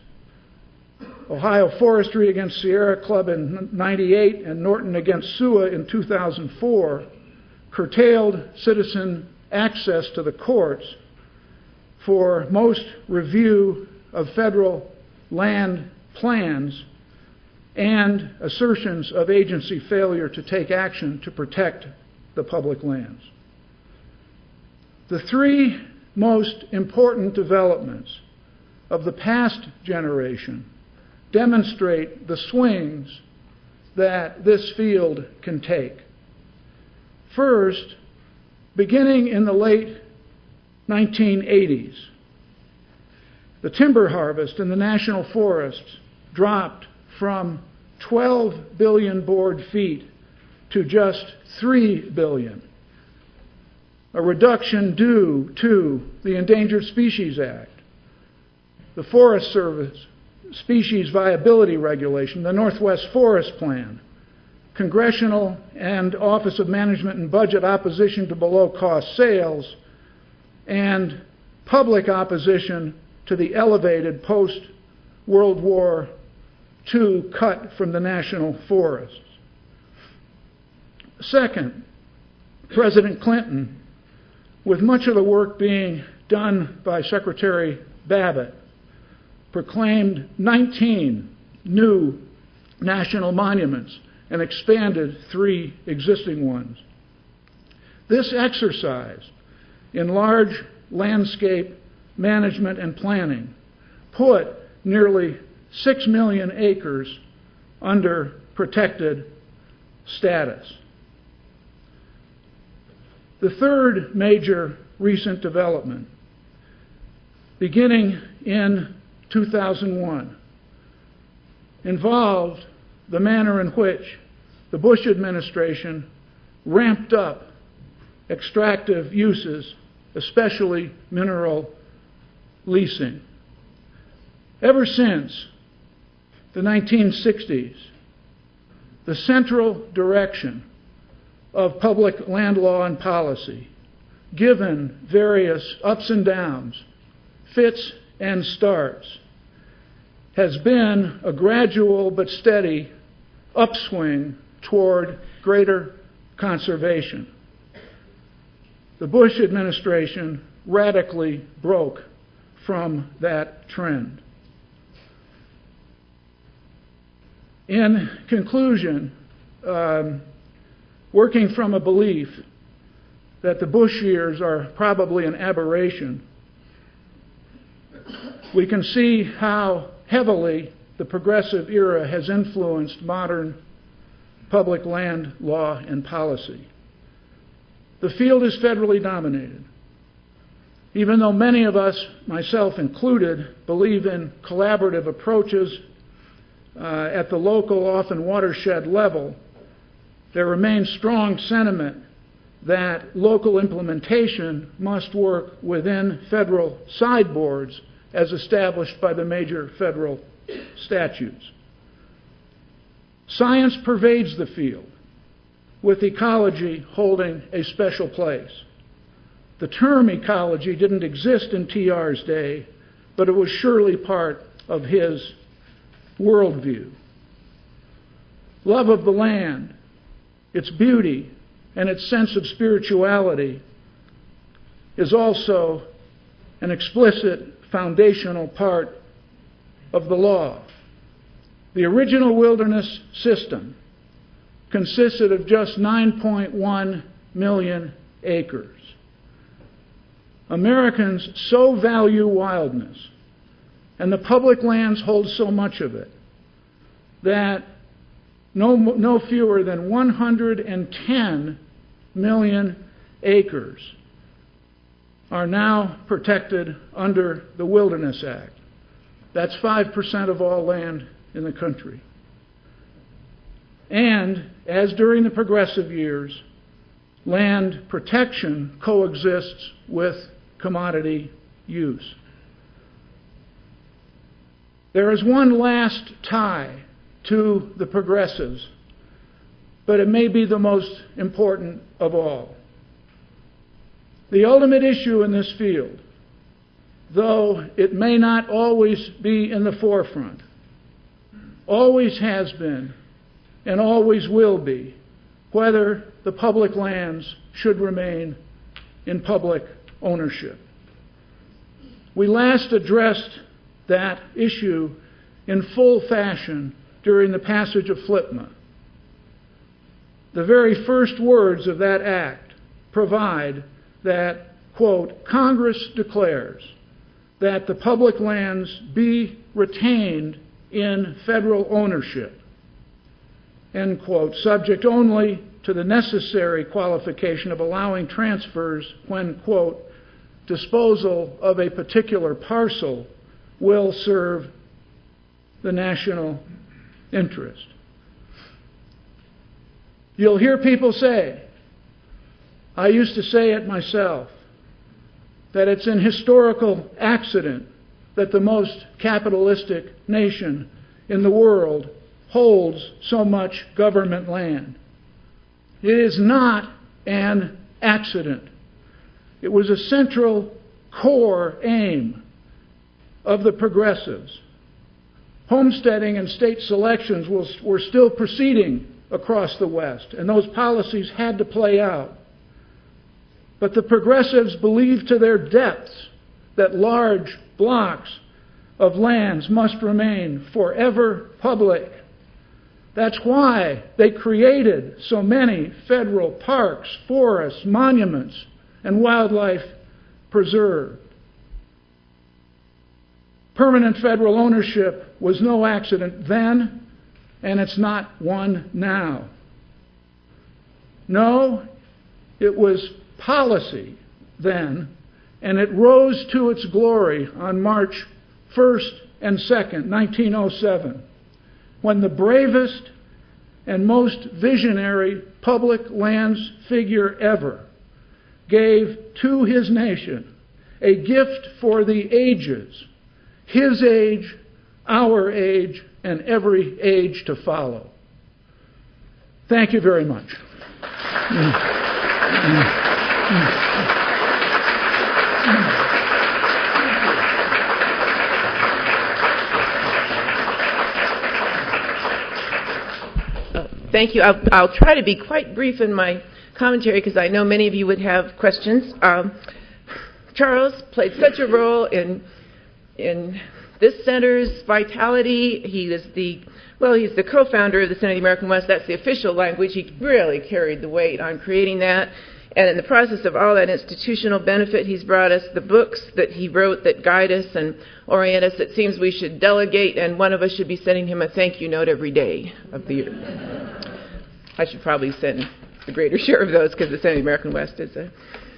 Ohio Forestry against Sierra Club in 1998 and Norton against SUA in 2004, curtailed citizen access to the courts for most review of federal land plans and assertions of agency failure to take action to protect the public lands. The three most important developments of the past generation demonstrate the swings that this field can take. First, beginning in the late 1980s, the timber harvest in the national forests dropped from 12 billion board feet to just 3 billion, a reduction due to the Endangered Species Act, the Forest Service Species Viability Regulation, the Northwest Forest Plan, Congressional and Office of Management and Budget opposition to below-cost sales, and public opposition to the elevated post-World War II cut from the national forests. Second, President Clinton, with much of the work being done by Secretary Babbitt, proclaimed 19 new national monuments and expanded 3 existing ones. This exercise in large landscape management and planning put nearly 6 million acres under protected status. The third major recent development, beginning in 2001, involved the manner in which the Bush administration ramped up extractive uses, especially mineral leasing. Ever since the 1960s, the central direction of public land law and policy, given various ups and downs, fits and starts, has been a gradual but steady upswing toward greater conservation. The Bush administration radically broke from that trend. In conclusion, working from a belief that the Bush years are probably an aberration, we can see how heavily the progressive era has influenced modern public land law and policy. The field is federally dominated. Even though many of us, myself included, believe in collaborative approaches at the local, often watershed level, there remains strong sentiment that local implementation must work within federal sideboards as established by the major federal statutes. Science pervades the field, with ecology holding a special place. The term ecology didn't exist in TR's day, but it was surely part of his worldview. Love of the land, its beauty, and its sense of spirituality is also an explicit foundational part of the law. The original wilderness system consisted of just 9.1 million acres. Americans so value wildness, and the public lands hold so much of it, that no fewer than 110 million acres are now protected under the Wilderness Act. That's 5% of all land in the country. And, as during the progressive years, land protection coexists with commodity use. There is one last tie to the progressives, but it may be the most important of all. The ultimate issue in this field, though it may not always be in the forefront, always has been and always will be whether the public lands should remain in public ownership. We last addressed that issue in full fashion during the passage of FLPMA. The very first words of that act provide that, quote, Congress declares that the public lands be retained in federal ownership, end quote, subject only to the necessary qualification of allowing transfers when, quote, disposal of a particular parcel will serve the national interest. You'll hear people say, I used to say it myself, that it's an historical accident that the most capitalistic nation in the world holds so much government land. It is not an accident. It was a central core aim of the progressives. Homesteading and state selections were still proceeding across the West, and those policies had to play out. But the progressives believed to their depths that large blocks of lands must remain forever public. That's why they created so many federal parks, forests, monuments, and wildlife preserves. Permanent federal ownership was no accident then, and it's not one now. No, it was policy then, and it rose to its glory on March 1st and 2nd, 1907, when the bravest and most visionary public lands figure ever gave to his nation a gift for the ages, his age, our age, and every age to follow. Thank you very much. Thank you. I'll try to be quite brief in my commentary because I know many of you would have questions. Charles played such a role in this center's vitality. He's the co-founder of the Center of the American West. That's the official language. He really carried the weight on creating that. And in the process of all that institutional benefit, he's brought us the books that he wrote that guide us and orient us. It seems we should delegate, and one of us should be sending him a thank you note every day of the year. I should probably send the greater share of those because the Center of the American West is a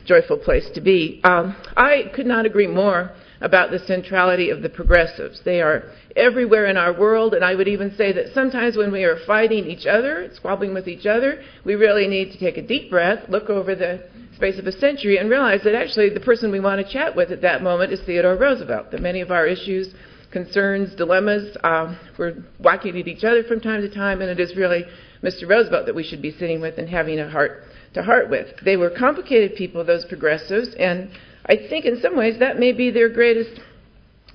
joyful place to be. I could not agree more about the centrality of the progressives. They are everywhere in our world, and I would even say that sometimes when we are fighting each other, squabbling with each other, we really need to take a deep breath, look over the space of a century, and realize that actually the person we want to chat with at that moment is Theodore Roosevelt, that many of our issues, concerns, dilemmas, we're whacking at each other from time to time, and it is really Mr. Roosevelt that we should be sitting with and having a heart-to-heart with. They were complicated people, those progressives, and I think in some ways that may be their greatest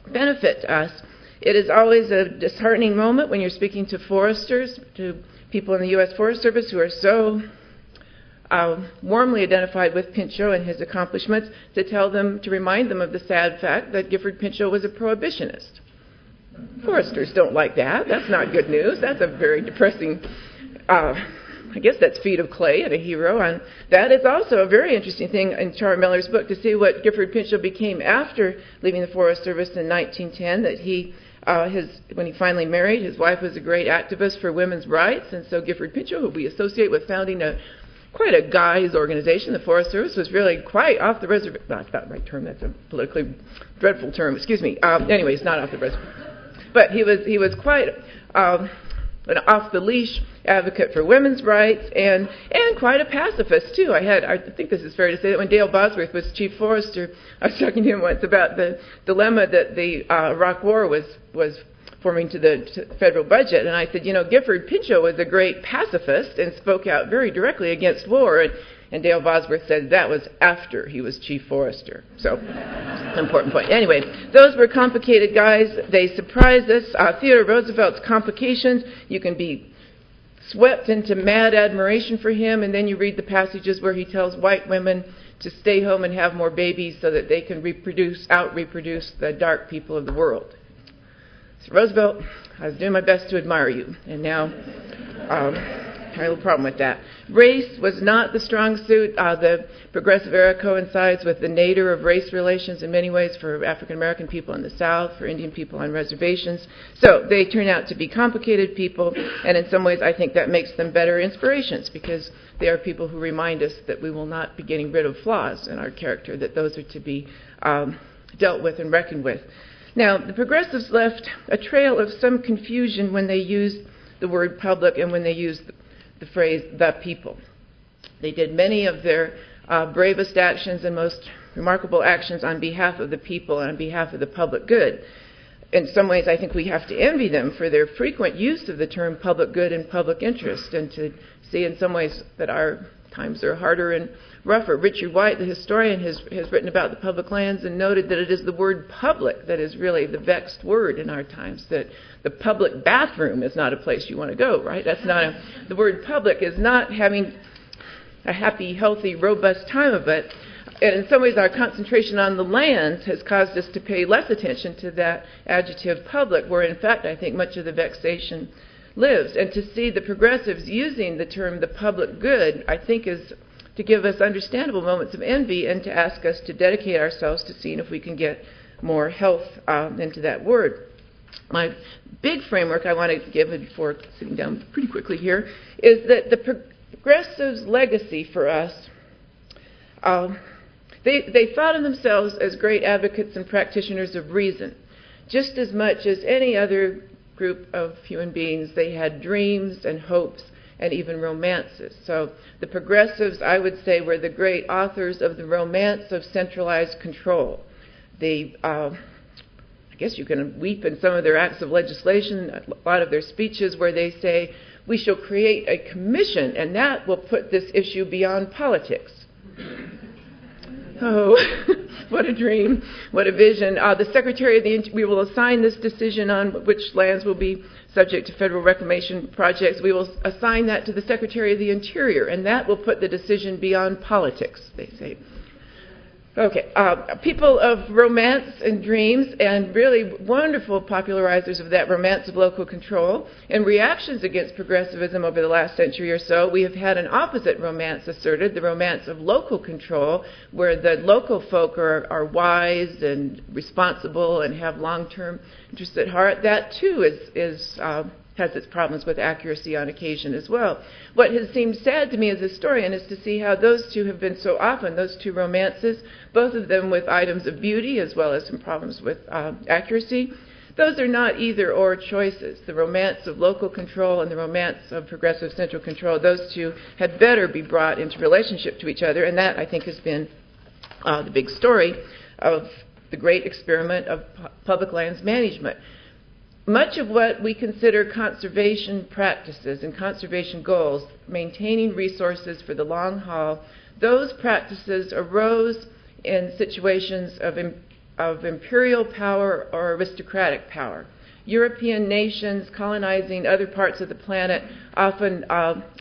benefit to us. It is always a disheartening moment when you're speaking to foresters, to people in the U.S. Forest Service who are so warmly identified with Pinchot and his accomplishments, to remind them of the sad fact that Gifford Pinchot was a prohibitionist. Foresters don't like that. That's not good news. That's a very depressing I guess that's feet of clay and a hero. And that is also a very interesting thing in Char Miller's book, to see what Gifford Pinchot became after leaving the Forest Service in 1910, that when he finally married, his wife was a great activist for women's rights, and so Gifford Pinchot, who we associate with founding quite a guy's organization, the Forest Service, was really quite off the reservation. That's not the right term. That's a politically dreadful term. Excuse me. Anyways, not off the reservation. But he was quite an off-the-leash advocate for women's rights, and quite a pacifist too. I think this is fair to say that when Dale Bosworth was chief forester, I was talking to him once about the dilemma that the Iraq War was forming to the federal budget, and I said, Gifford Pinchot was a great pacifist and spoke out very directly against war, and Dale Bosworth said that was after he was chief forester. So, an important point. Anyway, those were complicated guys. They surprised us. Theodore Roosevelt's complications, you can be swept into mad admiration for him, and then you read the passages where he tells white women to stay home and have more babies so that they can out-reproduce the dark people of the world. So Roosevelt, I was doing my best to admire you, and now I have a little problem with that. Race was not the strong suit. The Progressive era coincides with the nadir of race relations in many ways for African American people in the South, for Indian people on reservations. So they turn out to be complicated people, and in some ways I think that makes them better inspirations, because they are people who remind us that we will not be getting rid of flaws in our character, that those are to be dealt with and reckoned with. Now, the Progressives left a trail of some confusion when they used the word public and when they used the phrase the people. They did many of their bravest actions and most remarkable actions on behalf of the people and on behalf of the public good. In some ways, I think we have to envy them for their frequent use of the term public good and public interest, and to see in some ways that our times are harder and rougher. Richard White, the historian, has written about the public lands and noted that it is the word public that is really the vexed word in our times, that the public bathroom is not a place you want to go, right? The word public is not having a happy, healthy, robust time of it. And in some ways, our concentration on the lands has caused us to pay less attention to that adjective public, where in fact I think much of the vexation lives. And to see the Progressives using the term the public good, I think, is to give us understandable moments of envy and to ask us to dedicate ourselves to seeing if we can get more health into that word. My big framework I want to give, before sitting down pretty quickly here, is that the Progressives' legacy for us, they thought of themselves as great advocates and practitioners of reason. Just as much as any other group of human beings, they had dreams and hopes and even romances. So the Progressives, I would say, were the great authors of the romance of centralized control. I guess you can weep in some of their acts of legislation, a lot of their speeches where they say, we shall create a commission and that will put this issue beyond politics. Oh, what a dream, what a vision. The Secretary of we will assign this decision on which lands will be subject to federal reclamation projects. We will assign that to the Secretary of the Interior, and that will put the decision beyond politics, they say. Okay, people of romance and dreams, and really wonderful popularizers of that romance of local control, and reactions against progressivism over the last century or so. We have had an opposite romance asserted, the romance of local control, where the local folk are wise and responsible and have long-term interests at heart. That too has its problems with accuracy on occasion as well. What has seemed sad to me as a historian is to see how those two have been so often, those two romances, both of them with items of beauty as well as some problems with accuracy. Those are not either-or choices. The romance of local control and the romance of progressive central control, those two had better be brought into relationship to each other, and that, I think, has been the big story of the great experiment of public lands management. Much of what we consider conservation practices and conservation goals, maintaining resources for the long haul, those practices arose in situations of imperial power or aristocratic power. European nations colonizing other parts of the planet, often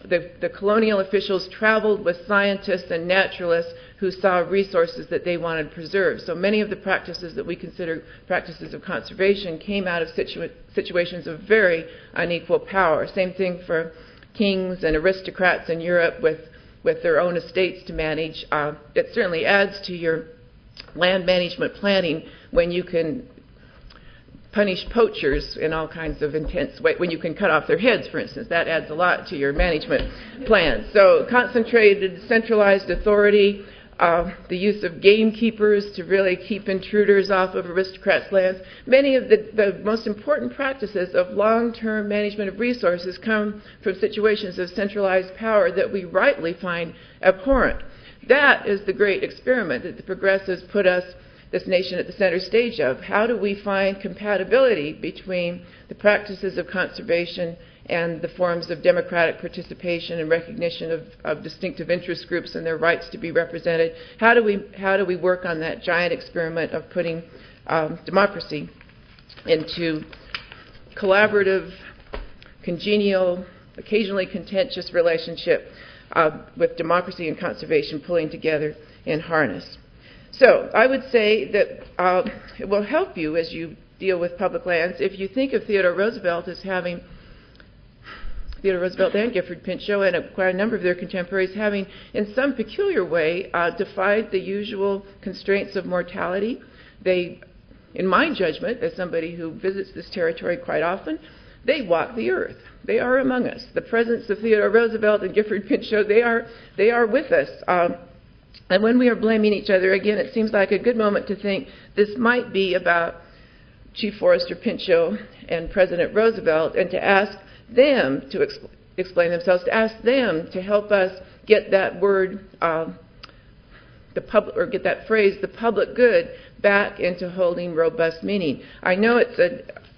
the colonial officials traveled with scientists and naturalists who saw resources that they wanted to preserve. So many of the practices that we consider practices of conservation came out of situations of very unequal power. Same thing for kings and aristocrats in Europe with their own estates to manage. It certainly adds to your land management planning when you can punish poachers in all kinds of intense ways, when you can cut off their heads, for instance. That adds a lot to your management plan. So concentrated, centralized authority, the use of gamekeepers to really keep intruders off of aristocrats' lands. Many of the most important practices of long-term management of resources come from situations of centralized power that we rightly find abhorrent. That is the great experiment that the progressives put this nation at the center stage of. How do we find compatibility between the practices of conservation and the forms of democratic participation and recognition of distinctive interest groups and their rights to be represented? How do we work on that giant experiment of putting democracy into collaborative, congenial, occasionally contentious relationship with democracy and conservation pulling together in harness? So I would say that it will help you as you deal with public lands if you think of Theodore Roosevelt as having, Theodore Roosevelt and Gifford Pinchot and quite a number of their contemporaries having in some peculiar way defied the usual constraints of mortality. They, in my judgment, as somebody who visits this territory quite often, they walk the earth. They are among us. The presence of Theodore Roosevelt and Gifford Pinchot, they are with us. And when we are blaming each other, again, it seems like a good moment to think this might be about Chief Forester Pinchot and President Roosevelt, and to ask them to explain themselves, to ask them to help us get that word, get that phrase, the public good, back into holding robust meaning. I know it's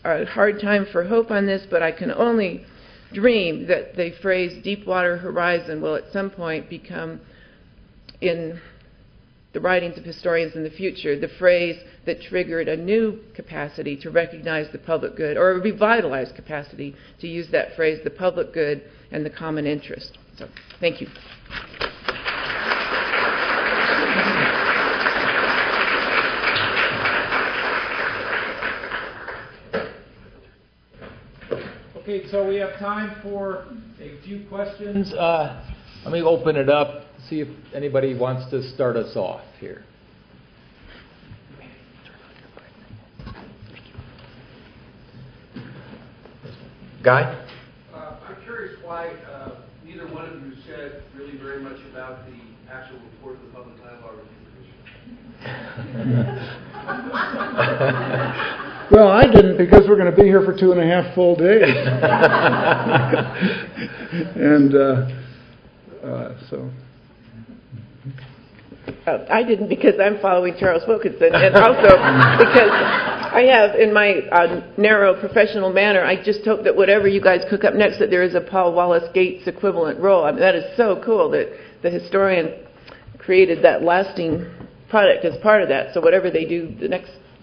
a hard time for hope on this, but I can only dream that the phrase Deepwater Horizon will at some point become, in the writings of historians in the future, the phrase that triggered a new capacity to recognize the public good, or a revitalized capacity to use that phrase, the public good and the common interest. So, thank you. Okay, so we have time for a few questions. Let me open it up, see if anybody wants to start us off here. Guy? I'm curious why neither one of you said really very much about the actual report of the Public Land Law Review Commission. Well, I didn't, because we're going to be here for 2.5 full days. And so. I didn't, because I'm following Charles Wilkinson, and also because I have, in my narrow professional manner, I just hope that whatever you guys cook up next, that there is a Paul Wallace Gates equivalent role. I mean, that is so cool that the historian created that lasting product as part of that. So whatever they do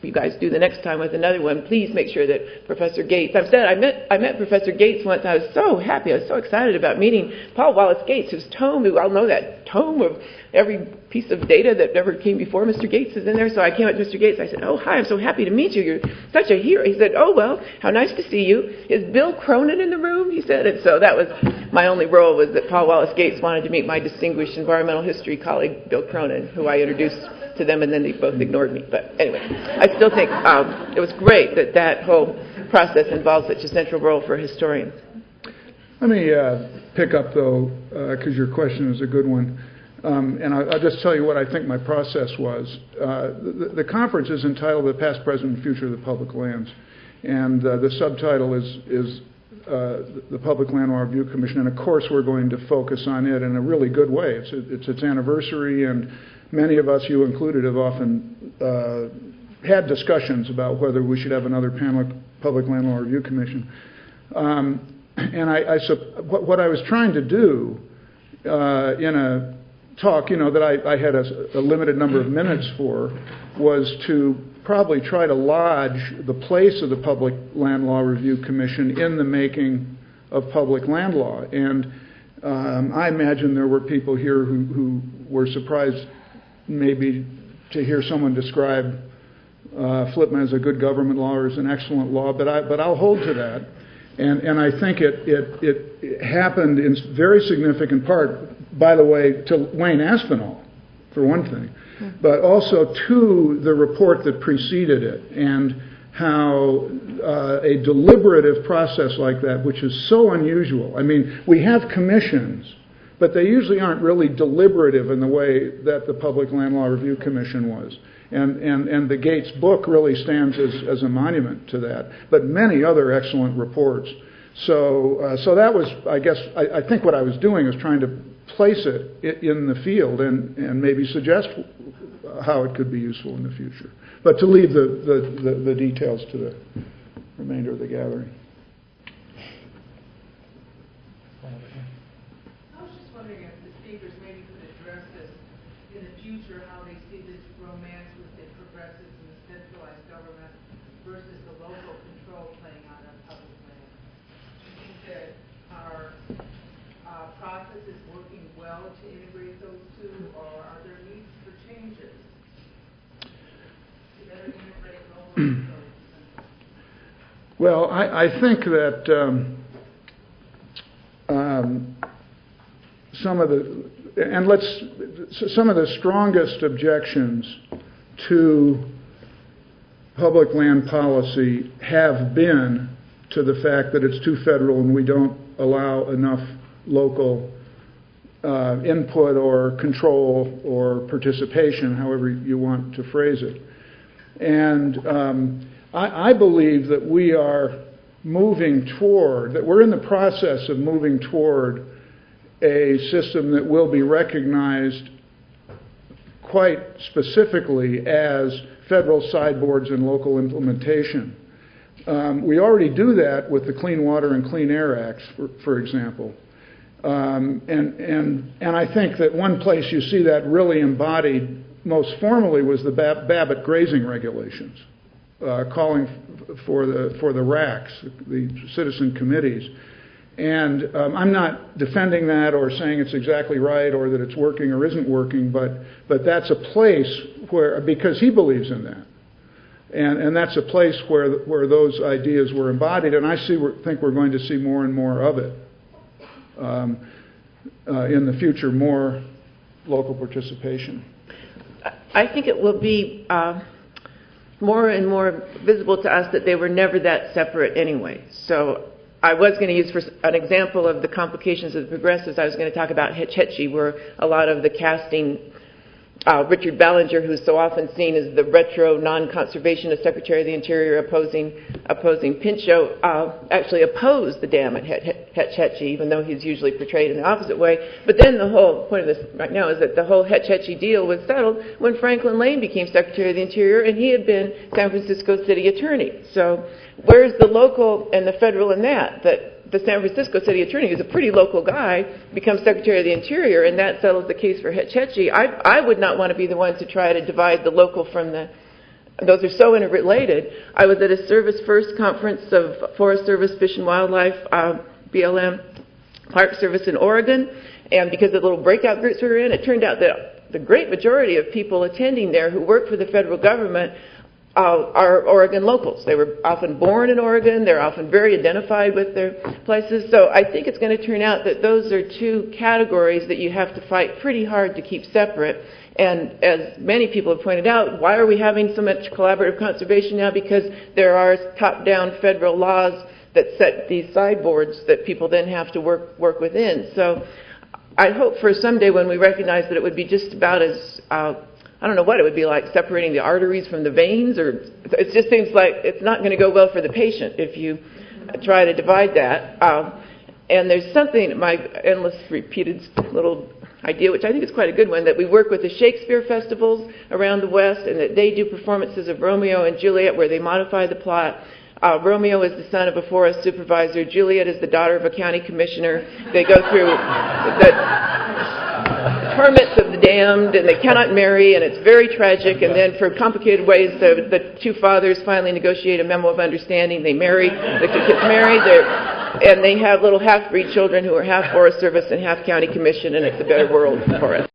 you guys do the next time with another one, please make sure that Professor Gates, I met Professor Gates once. I was so happy, I was so excited about meeting Paul Wallace Gates, whose tome, we all know that tome of every piece of data that ever came before Mr. Gates is in there. So I came up to Mr. Gates, I said, "Oh, hi, I'm so happy to meet you. You're such a hero." He said, "Oh, well, how nice to see you. Is Bill Cronin in the room?" He said. And so that was my only role, was that Paul Wallace Gates wanted to meet my distinguished environmental history colleague, Bill Cronin, who I introduced to them, and then they both ignored me. But anyway, I still think it was great that that whole process involves such a central role for a historian. Let me pick up, though, because your question is a good one. And I'll just tell you what I think my process was. The conference is entitled The Past, Present, and Future of the Public Lands. And the subtitle is the Public Land Law Review Commission. And, of course, we're going to focus on it in a really good way. It's its anniversary, and many of us, you included, have often had discussions about whether we should have another Public Land Law Review Commission. And what I was trying to do in a talk, that I had a limited number of minutes for, was to probably try to lodge the place of the Public Land Law Review Commission in the making of public land law. And I imagine there were people here who were surprised maybe to hear someone describe FLIPMA as a good government law or as an excellent law, but I'll hold to that. And I think it happened in very significant part, by the way, to Wayne Aspinall, for one thing, but also to the report that preceded it, and how a deliberative process like that, which is so unusual. I mean, we have commissions, but they usually aren't really deliberative in the way that the Public Land Law Review Commission was. And the Gates book really stands as a monument to that, but many other excellent reports. So that was, I guess, I think what I was doing is trying to place it in the field and maybe suggest how it could be useful in the future. But to leave the details to the remainder of the gathering. I was just wondering if the speakers maybe could address this in the future, how they see this romance with the progressives and the centralized government versus the local control playing out on public land. Do you think that our process is working well to integrate those two, or are there needs for changes to better integrate local control? Well, I think that some of the strongest objections to public land policy have been to the fact that it's too federal and we don't allow enough local input or control or participation, however you want to phrase it. And I believe that we are moving toward, that we're in the process of moving toward a system that will be recognized quite specifically as federal sideboards and local implementation. We already do that with the Clean Water and Clean Air Acts, for example. And I think that one place you see that really embodied most formally was the Babbitt grazing regulations, calling for the RACs, the citizen committees. And I'm not defending that or saying it's exactly right or that it's working or isn't working, but that's a place where, because he believes in that. And that's a place where those ideas were embodied, and I think we're going to see more and more of it in the future, more local participation. I think it will be more and more visible to us that they were never that separate anyway. So I was going to use for an example of the complications of the progressives, I was going to talk about Hetch Hetchy, where a lot of the casting, Richard Ballinger, who's so often seen as the retro non-conservationist Secretary of the Interior opposing Pinchot, actually opposed the dam at Hetch Hetchy, even though he's usually portrayed in the opposite way. But then the whole point of this right now is that the whole Hetch Hetchy deal was settled when Franklin Lane became Secretary of the Interior, and he had been San Francisco City Attorney. So where's the local and the federal in that? That the San Francisco City Attorney, who's a pretty local guy, becomes Secretary of the Interior, and that settles the case for Hetch Hetchy. I would not want to be the one to try to divide the local from the... Those are so interrelated. I was at a Service First conference of Forest Service, Fish and Wildlife, BLM, Park Service in Oregon, and because of the little breakout groups we were in, it turned out that the great majority of people attending there who work for the federal government are Oregon locals. They were often born in Oregon. They're often very identified with their places. So I think it's going to turn out that those are two categories that you have to fight pretty hard to keep separate. And as many people have pointed out, why are we having so much collaborative conservation now? Because there are top-down federal laws that set these sideboards that people then have to work within. So I hope for someday when we recognize that it would be just about as I don't know what it would be like, separating the arteries from the veins, or it just seems like it's not going to go well for the patient if you try to divide that. And there's something, my endless repeated little idea, which I think is quite a good one, that we work with the Shakespeare festivals around the West, and that they do performances of Romeo and Juliet where they modify the plot. Romeo is the son of a forest supervisor. Juliet is the daughter of a county commissioner. They go through the torments of the damned, and they cannot marry, and it's very tragic. And then for complicated ways, the two fathers finally negotiate a memo of understanding. They marry. The two kids marry. And they have little half-breed children who are half Forest Service and half county commission, and it's a better world for us.